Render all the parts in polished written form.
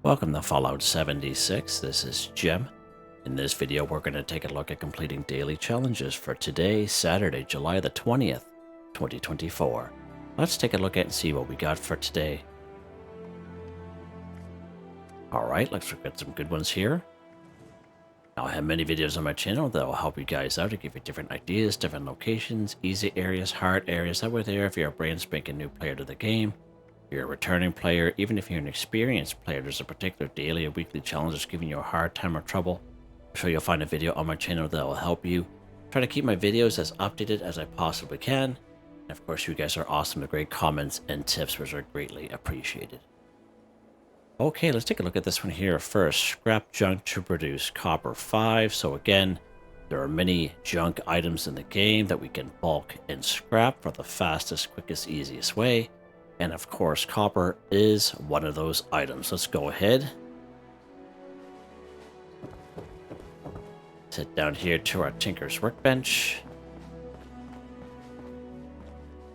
Welcome to Fallout 76. This is Jim. In this video, we're going to take a look at completing daily challenges for today, Saturday, July the 20th, 2024. Let's take a look at and see what we got for today. Alright, let's look at some good ones here. Now, I have many videos on my channel that will help you guys out to give you different ideas, different locations, easy areas, hard areas. That way there, if you're a brand spanking new player to the game, you're a returning player, even if you're an experienced player, there's a particular daily or weekly challenge that's giving you a hard time or trouble. I'm sure you'll find a video on my channel that will help you. Try to keep my videos as updated as I possibly can. And of course, you guys are awesome with great comments and tips, which are greatly appreciated. Okay, let's take a look at this one here first. Scrap junk to produce copper 5. So again, there are many junk items in the game that we can bulk and scrap for the fastest, quickest, easiest way. And of course, copper is one of those items. Let's go ahead. Sit down here to our Tinker's Workbench.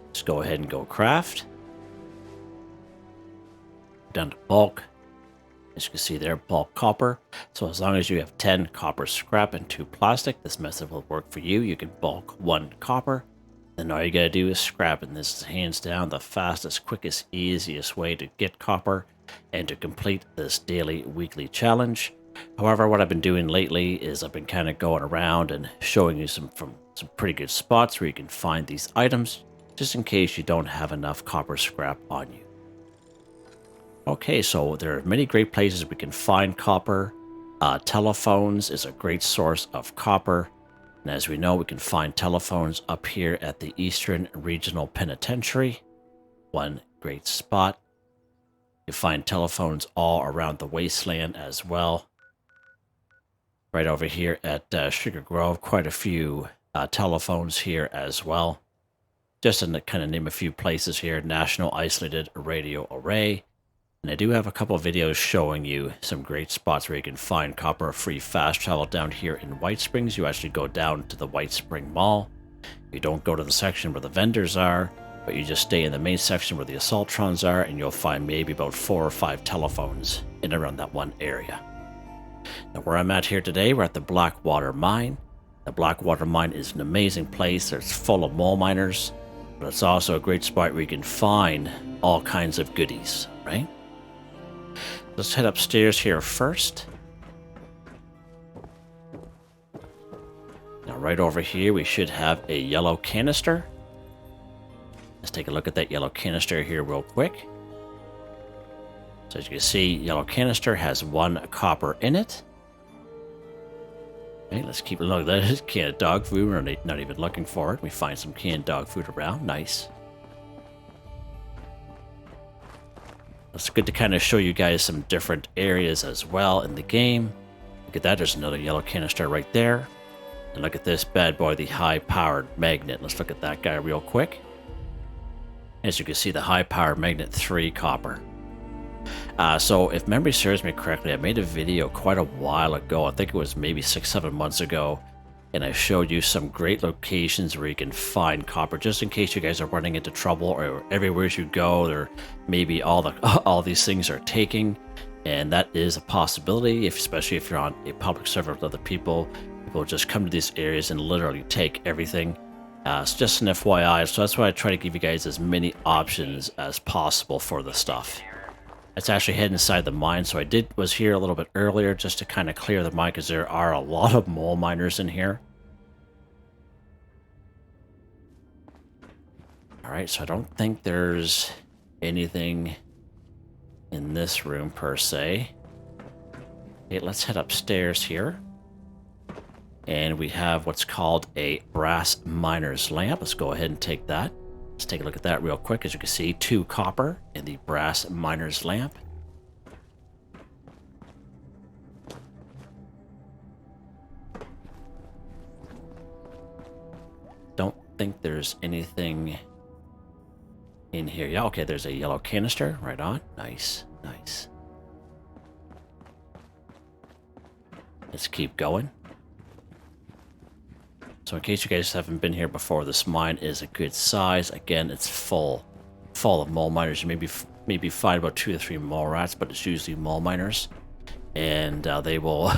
Let's go ahead and go craft. Down to bulk. As you can see there, bulk copper. So as long as you have 10 copper scrap and 2 plastic, this method will work for you. You can bulk 1 copper. Then all you gotta do is scrap, and this is hands down the fastest, quickest, easiest way to get copper and to complete this daily, weekly challenge. However, what I've been doing lately is I've been kind of going around and showing you some pretty good spots where you can find these items, just in case you don't have enough copper scrap on you. Okay, so there are many great places we can find copper. Telephones is a great source of copper. And as we know, we can find telephones up here at the Eastern Regional Penitentiary. One great spot. You find telephones all around the wasteland as well. Right over here at Sugar Grove, quite a few telephones here as well. Just to kind of name a few places here, National Isolated Radio Array. And I do have a couple of videos showing you some great spots where you can find copper-free fast travel down here in White Springs. You actually go down to the White Spring Mall. You don't go to the section where the vendors are, but you just stay in the main section where the Assaultrons are, and you'll find maybe about 4 or 5 telephones in around that one area. Now, where I'm at here today, we're at the Blackwater Mine. The Blackwater Mine is an amazing place. It's full of mole miners, but it's also a great spot where you can find all kinds of goodies, right? Let's head upstairs here first. Now right over here we should have a yellow canister. Let's take a look at that yellow canister here real quick. So as you can see, yellow canister has 1 copper in it. Okay, let's keep a look. That is canned dog food. We're not even looking for it. We find some canned dog food around. Nice. It's good to kind of show you guys some different areas as well in the game. Look at that, there's another yellow canister right there. And look at this bad boy, the high-powered magnet. Let's look at that guy real quick. As you can see, the high-powered magnet, 3 copper. So if memory serves me correctly, I made a video quite a while ago. I think it was maybe 6-7 months ago. And I showed you some great locations where you can find copper, just in case you guys are running into trouble, or everywhere you go, or maybe all these things are taking. And that is a possibility, especially if you're on a public server with other people. People just come to these areas and literally take everything. It's just an FYI, so that's why I try to give you guys as many options as possible for the stuff. It's actually heading inside the mine, so I was here a little bit earlier just to kind of clear the mine because there are a lot of mole miners in here. Alright, so I don't think there's anything in this room per se. Okay, let's head upstairs here. And we have what's called a brass miner's lamp. Let's go ahead and take that. Let's take a look at that real quick. As you can see, 2 copper in the brass miner's lamp. Don't think there's anything in here. Yeah, okay, there's a yellow canister. Right on. Nice, nice. Let's keep going. So in case you guys haven't been here before, this mine is a good size. Again, it's full of mole miners. You maybe find about 2 or 3 mole rats, but it's usually mole miners, and they will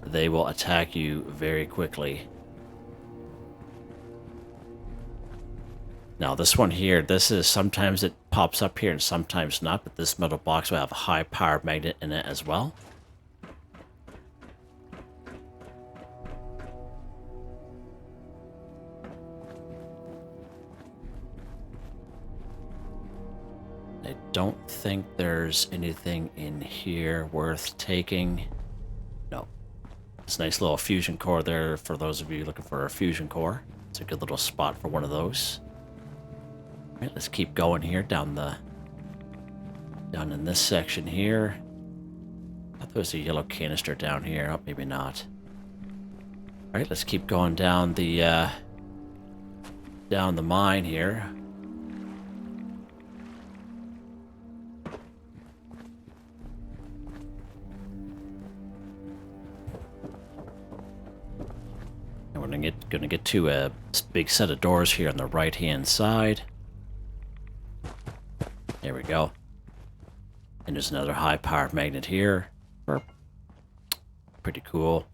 they will attack you very quickly. Now this one here, this is sometimes it pops up here and sometimes not, but this metal box will have a high power magnet in it as well. I don't think there's anything in here worth taking. No. It's a nice little fusion core there for those of you looking for a fusion core. It's a good little spot for one of those. All right, let's keep going here down in this section here. I thought there was a yellow canister down here. Oh, maybe not. All right, let's keep going down the mine here. We're gonna get to a big set of doors here on the right hand side. There we go. And there's another high power magnet here. Pretty cool.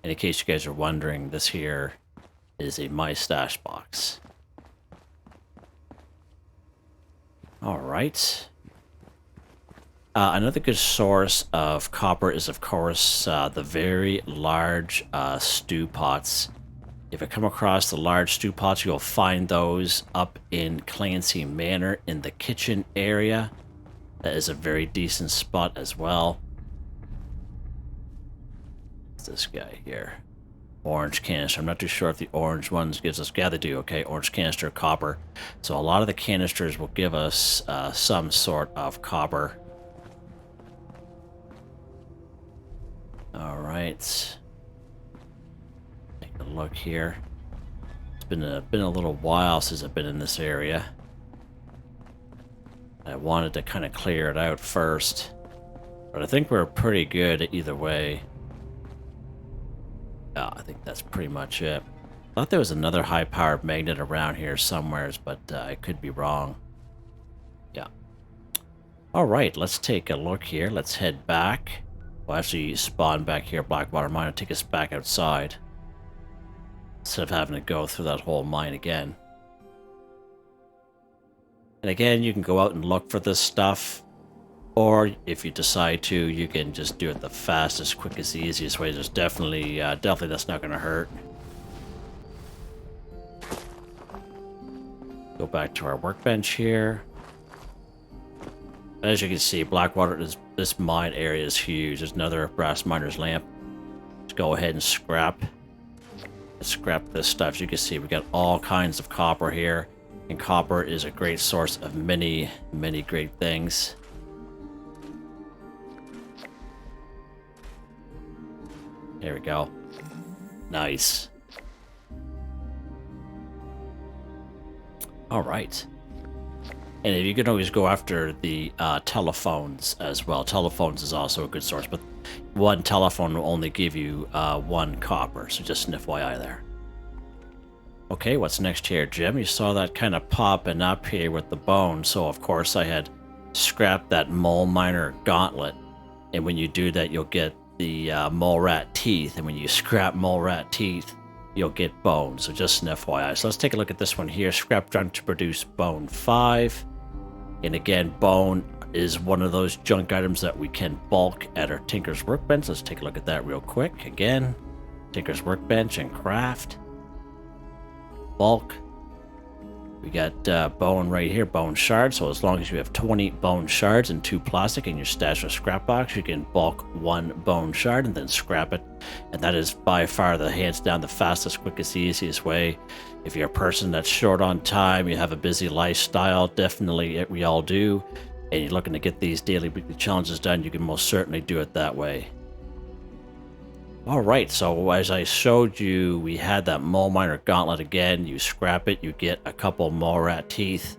And in case you guys are wondering, this here is a My Stash box. Alright. Another good source of copper is, of course, the very large stew pots. If you come across the large stew pots, you'll find those up in Clancy Manor in the kitchen area. That is a very decent spot as well. What's this guy here? Orange canister. I'm not too sure if the orange ones gives us... Yeah, they do. Okay, orange canister, copper. So a lot of the canisters will give us some sort of copper. All right. Take a look here. It's been a little while since I've been in this area. I wanted to kind of clear it out first, but I think we're pretty good either way. Yeah, I think that's pretty much it. I thought there was another high-powered magnet around here somewheres, but I could be wrong. Yeah. All right, let's take a look here. Let's head back. We'll actually spawn back here, Blackwater Mine, and take us back outside, instead of having to go through that whole mine again. And again, you can go out and look for this stuff, or if you decide to, you can just do it the fastest, quickest, easiest way. There's definitely that's not going to hurt. Go back to our workbench here. As you can see, Blackwater, this mine area is huge. There's another brass miner's lamp. Let's go ahead and scrap this stuff. As you can see, we got all kinds of copper here, and copper is a great source of many, many great things. There we go. Nice. All right. And you can always go after the telephones as well. Telephones is also a good source, but one telephone will only give you 1 copper, so just an FYI there. Okay, what's next here, Jim? You saw that kind of popping up here with the bone, so of course I had scrapped that mole miner gauntlet, and when you do that, you'll get the mole rat teeth, and when you scrap mole rat teeth, you'll get bone, so just an FYI. So let's take a look at this one here. Scrap junk to produce bone 5. And again, bone is one of those junk items that we can bulk at our Tinker's Workbench. Let's take a look at that real quick. Again, Tinker's Workbench and craft. Bulk. We got bone right here, bone shards. So as long as you have 20 bone shards and 2 plastic in your stash or scrap box, you can bulk 1 bone shard and then scrap it. And that is by far the hands down the fastest, quickest, easiest way. If you're a person that's short on time, you have a busy lifestyle, definitely we all do, and you're looking to get these daily, weekly challenges done, you can most certainly do it that way. Alright, so as I showed you, we had that mole miner gauntlet again. You scrap it, you get a couple mole rat teeth,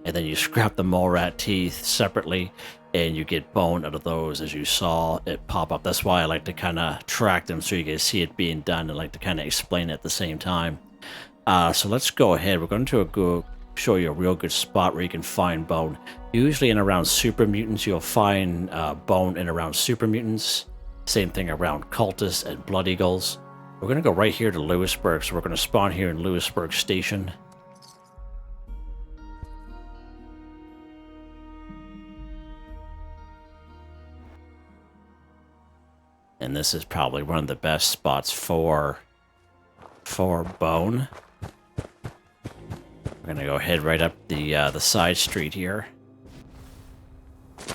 and then you scrap the mole rat teeth separately, and you get bone out of those, as you saw it pop up. That's why I like to kind of track them so you guys see it being done, and like to kind of explain it at the same time. So let's go ahead. We're going to go show you a real good spot where you can find bone. Usually in around super mutants, you'll find bone in around super mutants. Same thing around cultists and blood eagles. We're going to go right here to Lewisburg, so we're going to spawn here in Lewisburg Station. And this is probably one of the best spots for bone. We're gonna go head right up the side street here,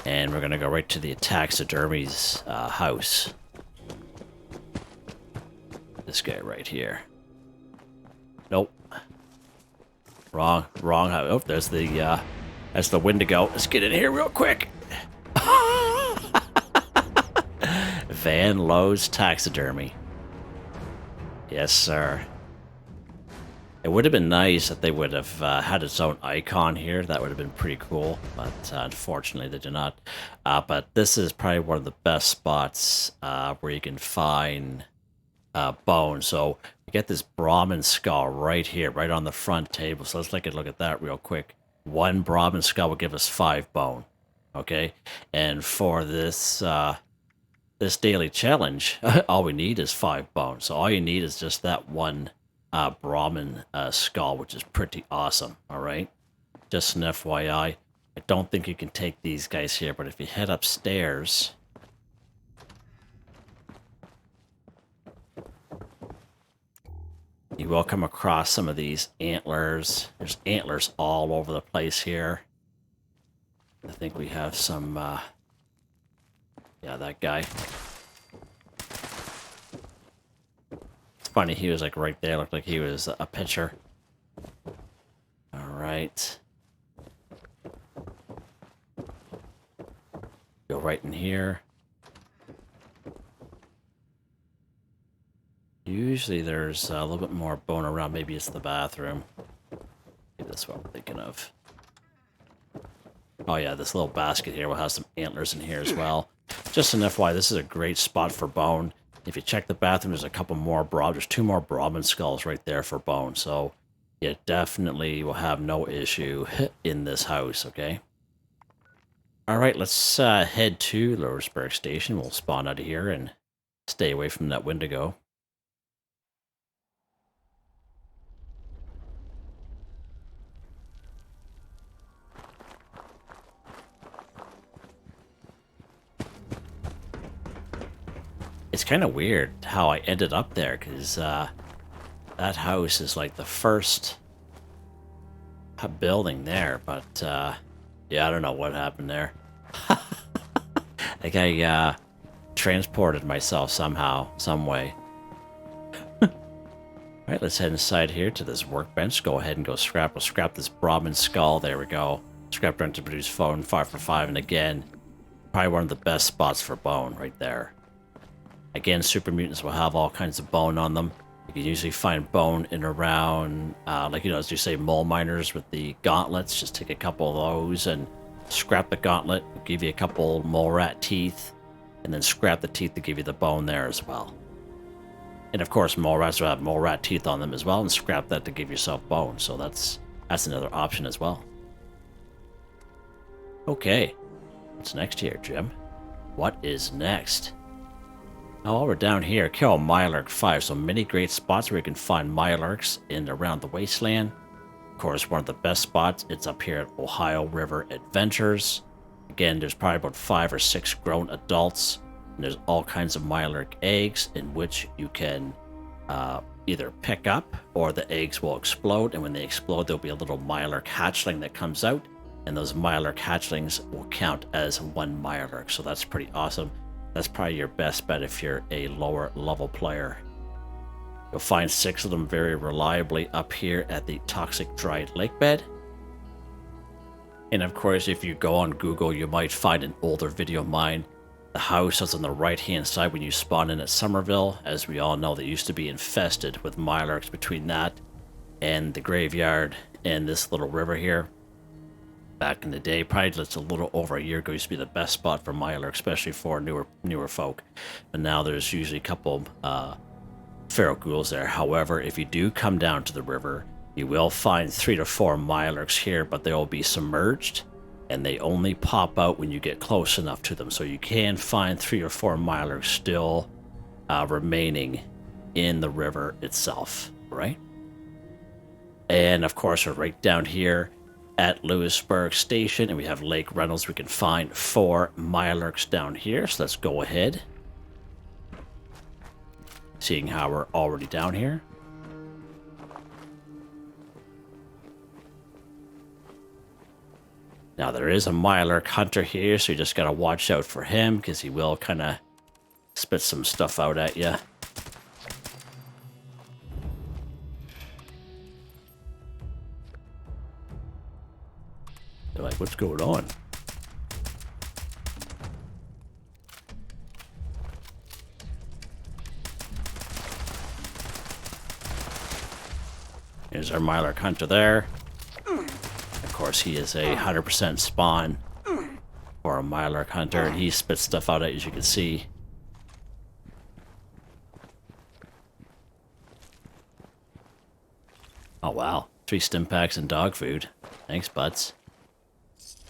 and we're gonna go right to the taxidermy's house. This guy right here. Nope. Wrong house. Oh, there's the Wendigo. Let's get in here real quick. Van Lowe's Taxidermy. Yes, sir. It would have been nice if they would have had its own icon here. That would have been pretty cool, but unfortunately they did not. But this is probably one of the best spots where you can find bone. So you get this Brahmin skull right here, right on the front table. So let's take a look at that real quick. One Brahmin skull will give us 5 bone. Okay, and for this this daily challenge, all we need is 5 bone. So all you need is just that one Brahmin skull, which is pretty awesome. All right, just an FYI. I don't think you can take these guys here, but if you head upstairs, you will come across some of these antlers. There's antlers all over the place here. I think we have some, yeah, that guy. It's funny, he was like right there, looked like he was a pitcher. All right. Go right in here. Usually there's a little bit more bone around. Maybe it's the bathroom. Maybe that's what I'm thinking of. Oh yeah, this little basket here will have some antlers in here as well. Just an FYI, this is a great spot for bone. If you check the bathroom, there's a couple more there's 2 more Brahmin skulls right there for bone. So you definitely will have no issue in this house, okay? All right, let's head to Lewisburg Station. We'll spawn out of here and stay away from that Wendigo. It's kind of weird how I ended up there, because that house is like the first building there, but yeah, I don't know what happened there. Like I transported myself somehow, some way. Alright, let's head inside here to this workbench. Go ahead and go scrap. We'll scrap this Brahmin skull. There we go. Scrap rent to produce bone, 5 for 5, and again, probably one of the best spots for bone right there. Again, super mutants will have all kinds of bone on them. You can usually find bone in around, like, you know, as you say, mole miners with the gauntlets. Just take a couple of those and scrap the gauntlet. It'll give you a couple mole rat teeth, and then scrap the teeth to give you the bone there as well. And of course, mole rats will have mole rat teeth on them as well, and scrap that to give yourself bone. So that's another option as well. Okay, what's next here, Jim? What is next? Oh, while we're down here, kill Mirelurk 5. So many great spots where you can find Mirelurks in around the wasteland. Of course, one of the best spots, it's up here at Ohio River Adventures. Again, there's probably about 5 or 6 grown adults. And there's all kinds of Mirelurk eggs in which you can either pick up, or the eggs will explode. And when they explode, there'll be a little Mirelurk hatchling that comes out. And those Mirelurk hatchlings will count as 1 Mirelurk. So that's pretty awesome. That's probably your best bet if you're a lower level player. You'll find 6 of them very reliably up here at the Toxic Dried Lake Bed. And of course, if you go on Google, you might find an older video of mine. The house is on the right hand side when you spawn in at Somerville. As we all know, they used to be infested with Mirelurks between that and the graveyard and this little river here. Back in the day, probably just a little over a year ago, used to be the best spot for Mirelurk, especially for newer folk. But now there's usually a couple feral ghouls there. However, if you do come down to the river, You will find 3 to 4 Mirelurks here, but they will be submerged, and they only pop out when you get close enough to them. So you can find 3 or 4 Mirelurks still remaining in the river itself, right? And of course, we're right down here at Lewisburg Station, and we have Lake Reynolds. We can find 4 Mirelurks down here, so let's go ahead. Seeing how we're already down here. Now, there is a Mirelurk hunter here, so you just gotta watch out for him, because he will kind of spit some stuff out at you. They're like, what's going on? Here's our Mirelurk hunter there. Of course, he is a 100% spawn for a Mirelurk hunter, and he spits stuff out, as you can see. Oh, wow. 3 stim packs and dog food. Thanks, butts.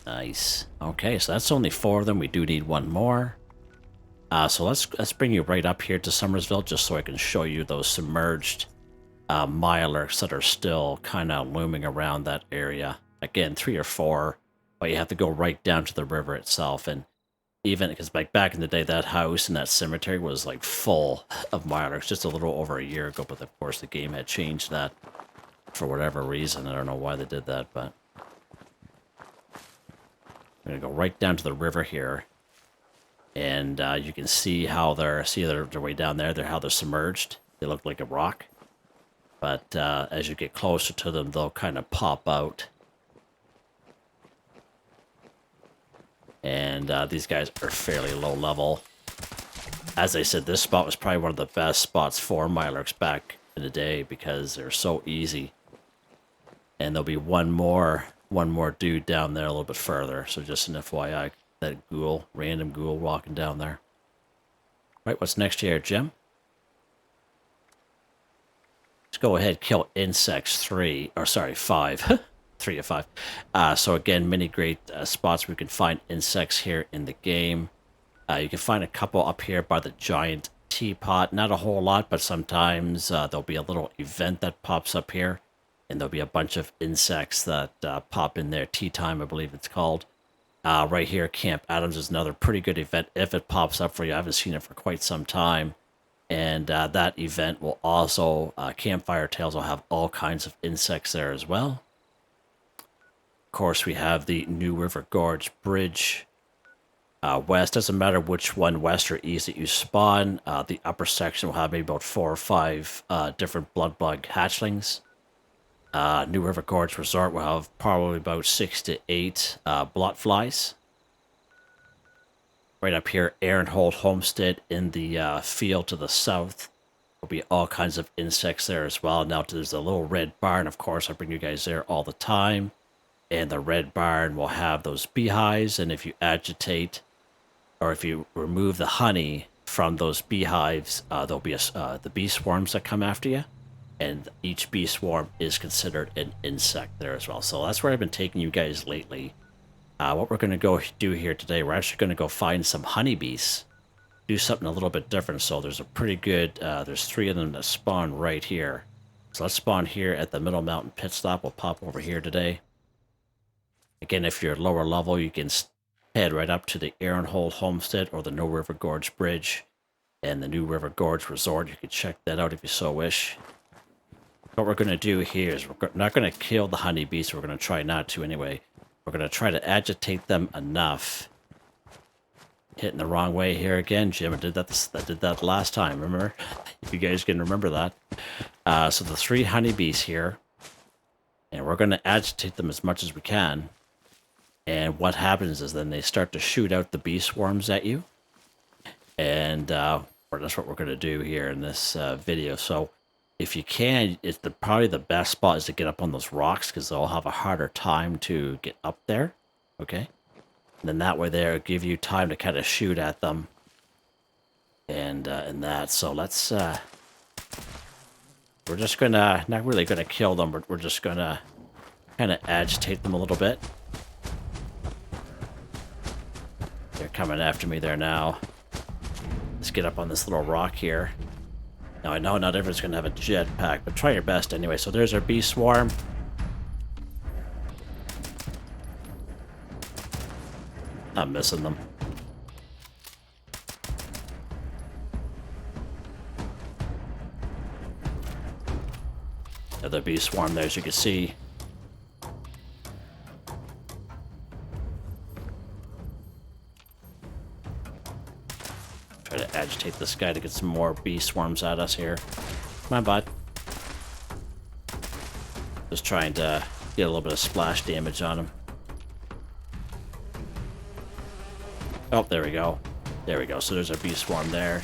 Nice. Okay, so that's only 4 of them. We do need 1 more. So let's bring you right up here to Summersville, just so I can show you those submerged Mirelurks that are still kind of looming around that area. Again, 3 or 4, but you have to go right down to the river itself. And even because like back in the day, that house and that cemetery was like full of Mirelurks just a little over a year ago. But of course, the game had changed that for whatever reason. I don't know why they did that, but I'm gonna go right down to the river here, and you can see how they're their way down there. How they're submerged. They look like a rock, but as you get closer to them, they'll kind of pop out. And these guys are fairly low level. As I said, this spot was probably one of the best spots for Mirelurks back in the day because they're so easy. And there'll be one more dude down there a little bit further. So just an FYI, that random ghoul walking down there. Right, what's next here, Jim? Let's go ahead, kill insects 5. 3 of 5. So again, many great spots where you can find insects here in the game. You can find a couple up here by the giant teapot. Not a whole lot, but sometimes there'll be a little event that pops up here. And there'll be a bunch of insects that pop in there. Tea time, I believe it's called. Right here, Camp Adams is another pretty good event if it pops up for you. I haven't seen it for quite some time. And that event will also, Campfire Tales will have all kinds of insects there as well. Of course, we have the New River Gorge Bridge. West, doesn't matter which one, west or east, that you spawn. The upper section will have maybe about 4 or 5 different blood bug hatchlings. New River Gorge Resort will have probably about 6 to 8 blot flies. Right up here, Aaronhold Homestead in the field to the south. There'll be all kinds of insects there as well. Now, there's a little red barn, of course. I bring you guys there all the time. And the red barn will have those beehives. And if you agitate, or if you remove the honey from those beehives, there'll be the bee swarms that come after you. And each bee swarm is considered an insect there as well. So that's where I've been taking you guys lately. What we're going to go do here today, we're actually going to go find some honeybees. Do something a little bit different. So there's a pretty good, there's 3 of them that spawn right here. So let's spawn here at the Middle Mountain Pit Stop. We'll pop over here today. Again, if you're lower level, you can head right up to the Aaronhold Homestead or the New River Gorge Bridge and the New River Gorge Resort. You can check that out if you so wish. What we're going to do here is we're not going to kill the honeybees. We're going to try not to anyway. We're going to try to agitate them enough. Hitting the wrong way here again, Jim. I did that last time, remember? If you guys can remember that. So the 3 honeybees here. And we're going to agitate them as much as we can. And what happens is then they start to shoot out the bee swarms at you. And that's what we're going to do here in this video. So if you can, probably the best spot is to get up on those rocks because they'll have a harder time to get up there. Okay? And then that way they'll give you time to kind of shoot at them. And that. So let's We're just gonna, not really gonna kill them, but we're just gonna kind of agitate them a little bit. They're coming after me there now. Let's get up on this little rock here. Now, I know not everyone's gonna have a jetpack, but try your best anyway. So there's our bee swarm. I'm missing them. Another bee swarm there, as you can see. Try to agitate this guy to get some more bee swarms at us here. Come on, bud. Just trying to get a little bit of splash damage on him. Oh, there we go. There we go. So there's a bee swarm there.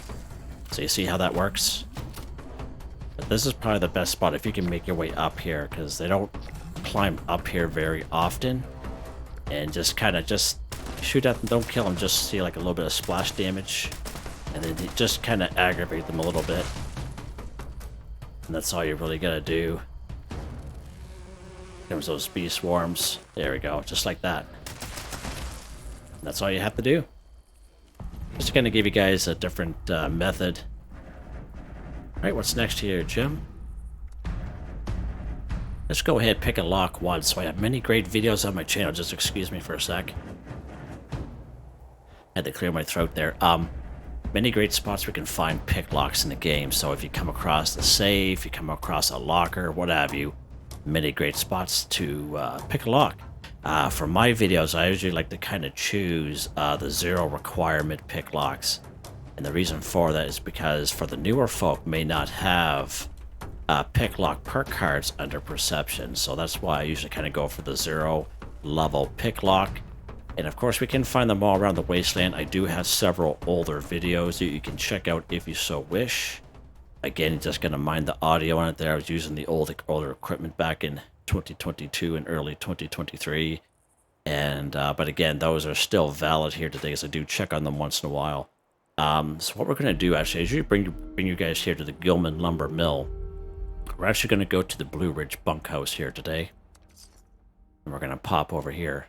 So you see how that works? But this is probably the best spot if you can make your way up here, because they don't climb up here very often. And just kind of just shoot at them. Don't kill them. Just see like a little bit of splash damage. And then you just kind of aggravate them a little bit. And that's all you really gotta do. There's those bee swarms. There we go. Just like that. And that's all you have to do. Just going to give you guys a different method. Alright, what's next here, Jim? Let's go ahead and pick a lock once. So I have many great videos on my channel. Just excuse me for a sec. Had to clear my throat there. Many great spots we can find pick locks in the game. So if you come across a safe, you come across a locker, what have you, many great spots to pick a lock. For my videos, I usually like to kind of choose the 0 requirement pick locks. And the reason for that is because for the newer folk may not have pick lock perk cards under perception. So that's why I usually kind of go for the 0 level pick lock. And of course we can find them all around the wasteland. I do have several older videos that you can check out if you so wish. Again, just going to mind the audio on it there. I was using the older equipment back in 2022 and early 2023, and but again, those are still valid here today, so I do check on them once in a while. So what we're going to do actually is bring you guys here to the Gilman Lumber Mill. We're actually going to go to the Blue Ridge Bunkhouse here today, and we're going to pop over here.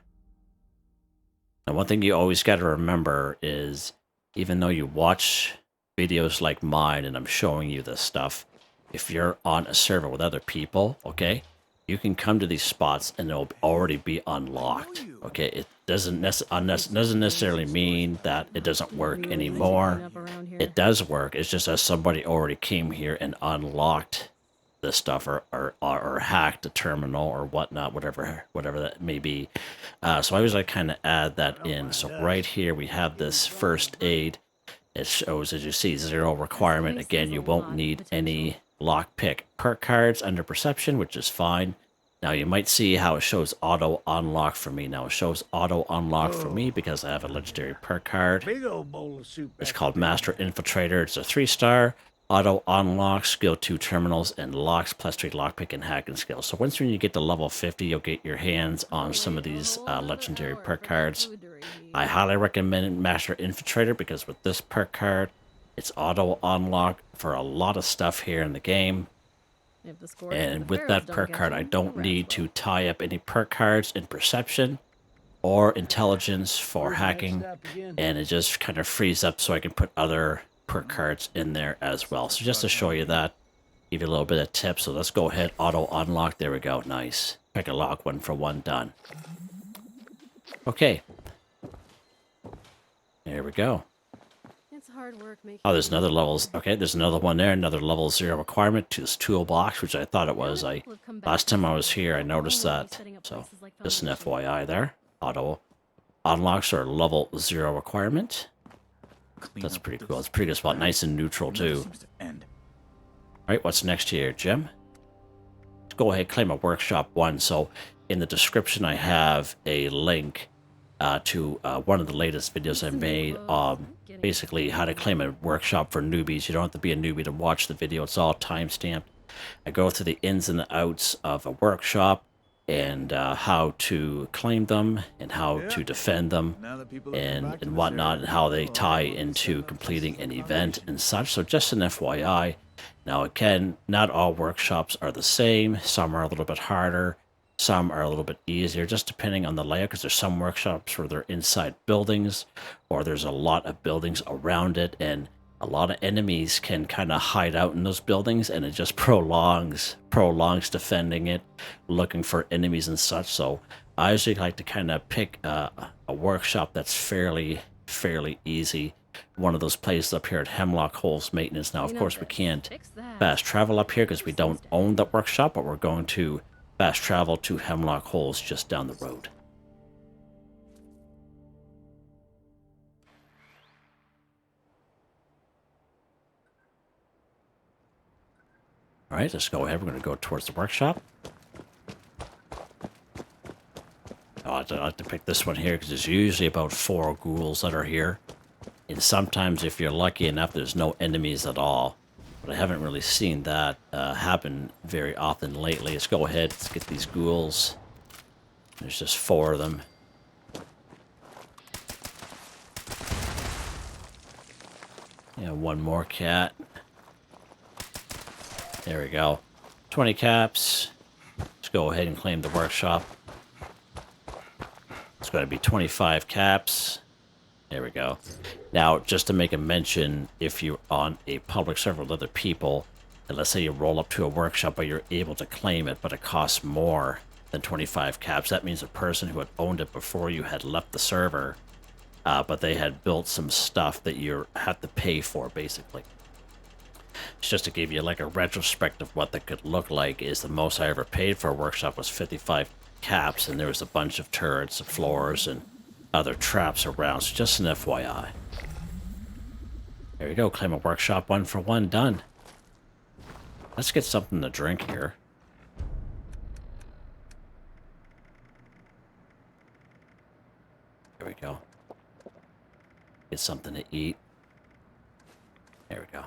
Now, one thing you always got to remember is, even though you watch videos like mine and I'm showing you this stuff, if you're on a server with other people, okay, you can come to these spots and it'll already be unlocked. Okay, it doesn't necessarily mean that it doesn't work anymore. It does work. It's just that somebody already came here and unlocked this stuff, or hacked a terminal or whatnot, whatever that may be. So I always like kind of add that in. So right here we have this first aid. It shows, as you see, 0 requirement. Again, you won't need any lockpick perk cards under perception, which is fine. Now you might see how it shows auto unlock for me. Now it shows auto unlock for me because I have a legendary perk card. It's called Master Infiltrator. It's a 3-star. Auto unlock, skill 2 terminals, and locks +3 lockpick and hacking skills. So once when you get to level 50, you'll get your hands on some of these legendary perk cards. I highly recommend Master Infiltrator because with this perk card, it's auto unlock for a lot of stuff here in the game. And with that perk card, I don't need to tie up any perk cards in perception or intelligence for hacking, and it just kind of frees up so I can put other perk cards in there as well. So just to show you that, give you a little bit of tips. So let's go ahead, auto unlock. There we go. Nice. Pick a lock, 1 for 1, done. Okay. There we go. It's hard work making. Oh, there's another levels. Okay, there's another one there. Another level 0 requirement to this toolbox, which I thought it was. Last time I was here, I noticed that. So just an FYI there. Auto unlocks are level 0 requirement. That's pretty cool. It's a pretty good spot. Nice and neutral, too. Alright, what's next here, Jim? Let's go ahead and claim a workshop 1. So, in the description, I have a link to one of the latest videos I made. Basically, how to claim a workshop for newbies. You don't have to be a newbie to watch the video. It's all time-stamped. I go through the ins and the outs of a workshop, and how to claim them, and how to defend them, and whatnot, and how they tie into completing an event and such. So just an FYI, Now, again, not all workshops are the same. Some are a little bit harder. Some are a little bit easier, just depending on the layout, because there's some workshops where they're inside buildings, or there's a lot of buildings around it, and a lot of enemies can kind of hide out in those buildings, and it just prolongs defending it, looking for enemies and such. So I usually like to kind of pick a workshop that's fairly easy. One of those places up here at Hemlock Holes Maintenance. Now, of course, we can't fast travel up here because we don't own the workshop, but we're going to fast travel to Hemlock Holes just down the road. All right, let's go ahead. We're going to go towards the workshop. I like to pick this one here because there's usually about 4 ghouls that are here. And sometimes, if you're lucky enough, there's no enemies at all. But I haven't really seen that happen very often lately. Let's go ahead. Let's get these ghouls. There's just 4 of them. Yeah, 1 more cat. There we go. 20 caps. Let's go ahead and claim the workshop. It's going to be 25 caps. There we go. Now, just to make a mention, if you're on a public server with other people, and let's say you roll up to a workshop but you're able to claim it, but it costs more than 25 caps, that means a person who had owned it before you had left the server, but they had built some stuff that you had to pay for, basically. It's just to give you like a retrospect of what that could look like. Is the most I ever paid for a workshop was 55 caps, and there was a bunch of turrets and floors and other traps around, so just an FYI. There you go, claim a workshop, 1 for 1, done. Let's get something to drink here. There we go. Get something to eat. There we go.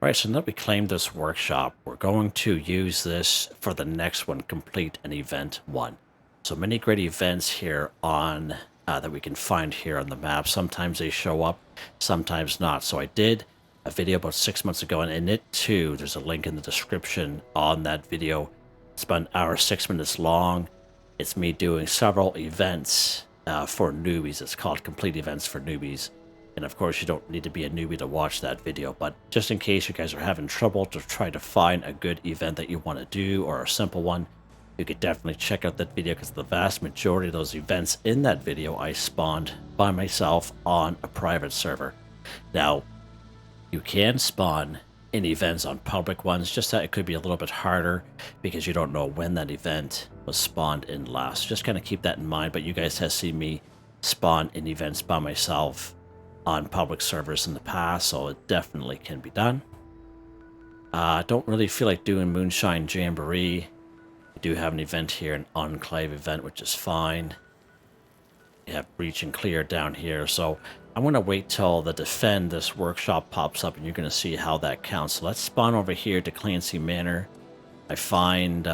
Alright, so now that we claimed this workshop, we're going to use this for the next one, complete an event 1. So many great events here on that we can find here on the map. Sometimes they show up, sometimes not. So I did a video about 6 months ago, and in it too, there's a link in the description on that video. It's about 1 hour 6 minutes long. It's me doing several events for newbies. It's called Complete Events for Newbies. And of course, you don't need to be a newbie to watch that video, but just in case you guys are having trouble to try to find a good event that you want to do, or a simple one, you could definitely check out that video, because the vast majority of those events in that video I spawned by myself on a private server. Now, you can spawn in events on public ones, just that it could be a little bit harder because you don't know when that event was spawned in last. Just kind of keep that in mind, but you guys have seen me spawn in events by myself on public servers in the past, so it definitely can be done. Don't really feel like doing Moonshine Jamboree. We do have an event here, an Enclave event, which is fine. We have Breach and Clear down here, so I'm going to wait till the Defend this workshop pops up, and you're going to see how that counts. So let's spawn over here to Clancy Manor. I find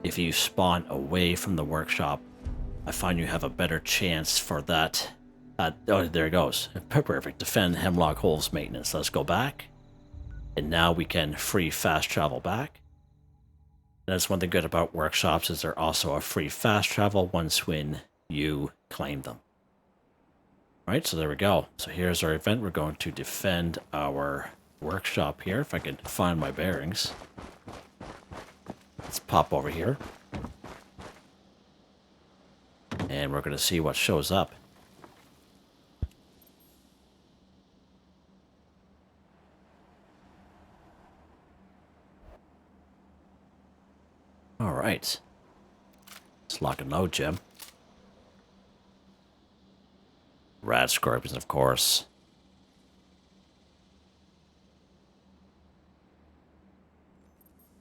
if you spawn away from the workshop, I find you have a better chance for that. Oh, there it goes. Perfect. Defend Hemlock Holes Maintenance. Let's go back. And now we can free fast travel back. And that's one thing good about workshops, is they're also a free fast travel once when you claim them. Alright, so there we go. So here's our event. We're going to defend our workshop here, if I can find my bearings. Let's pop over here. And we're going to see what shows up. Alright. Let's lock and load, Jim. Rad scorpions, of course.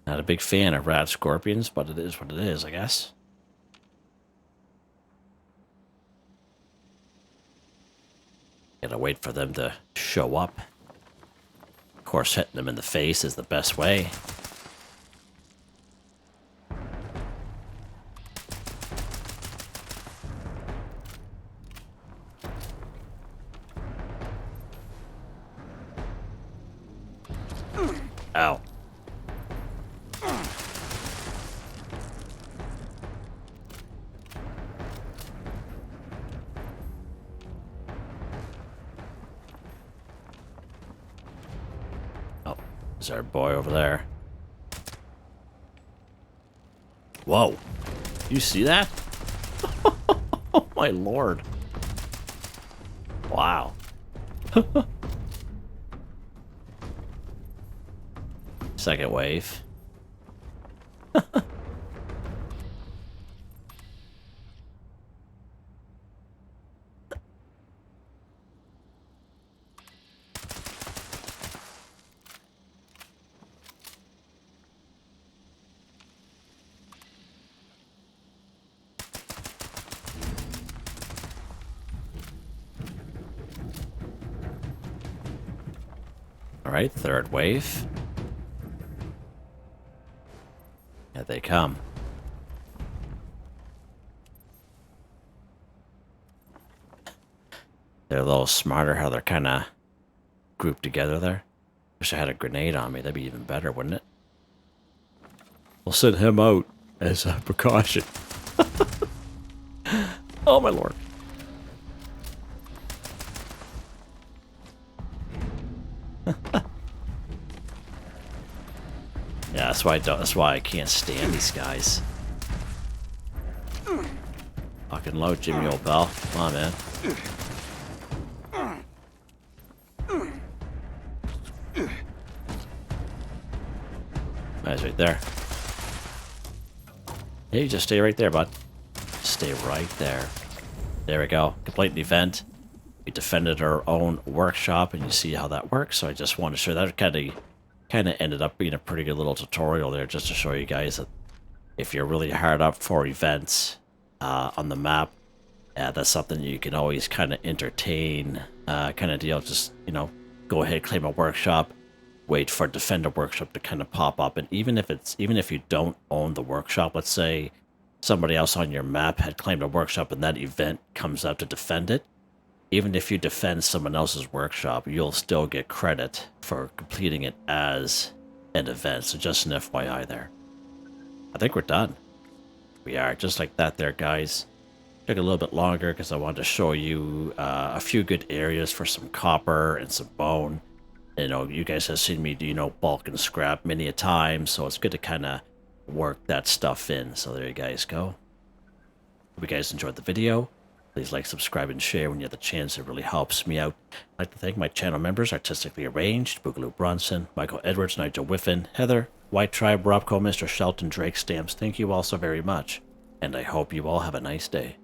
Not a big fan of rad scorpions, but it is what it is, I guess. Gotta wait for them to show up. Of course, hitting them in the face is the best way. Ow. Oh, there's our boy over there. Whoa. You see that? Oh my lord. Wow. Second wave. All right, third wave. Here they come. They're a little smarter how they're kind of grouped together there. Wish I had a grenade on me. That'd be even better, wouldn't it? We'll send him out as a precaution. Oh my lord. Yeah, that's why I can't stand these guys. Fucking low, Jimmy old pal. Come on, man. Guy's right there. Hey, you just stay right there, bud. Stay right there. There we go. Complete the event. We defended our own workshop, and you see how that works. So I just wanted to show that. Kind of ended up being a pretty good little tutorial there, just to show you guys that if you're really hard up for events on the map, that's something you can always kind of entertain, kind of deal. Just, you know, go ahead, claim a workshop, wait for Defender Workshop to kind of pop up, and even if you don't own the workshop, let's say somebody else on your map had claimed a workshop and that event comes out to defend it, even if you defend someone else's workshop, you'll still get credit for completing it as an event. So just an FYI there. I think we're done. We are, just like that there, guys. Took a little bit longer because I wanted to show you a few good areas for some copper and some bone. You know, you guys have seen me do, you know, bulk and scrap many a time, so it's good to kind of work that stuff in. So there you guys go. Hope you guys enjoyed the video. Please like, subscribe, and share when you have the chance. It really helps me out. I'd like to thank my channel members, Artistically Arranged, Boogaloo Bronson, Michael Edwards, Nigel Wiffen, Heather, Whitetribe, Robco, Mr. Shelton, Drake Stamps. Thank you all so very much, and I hope you all have a nice day.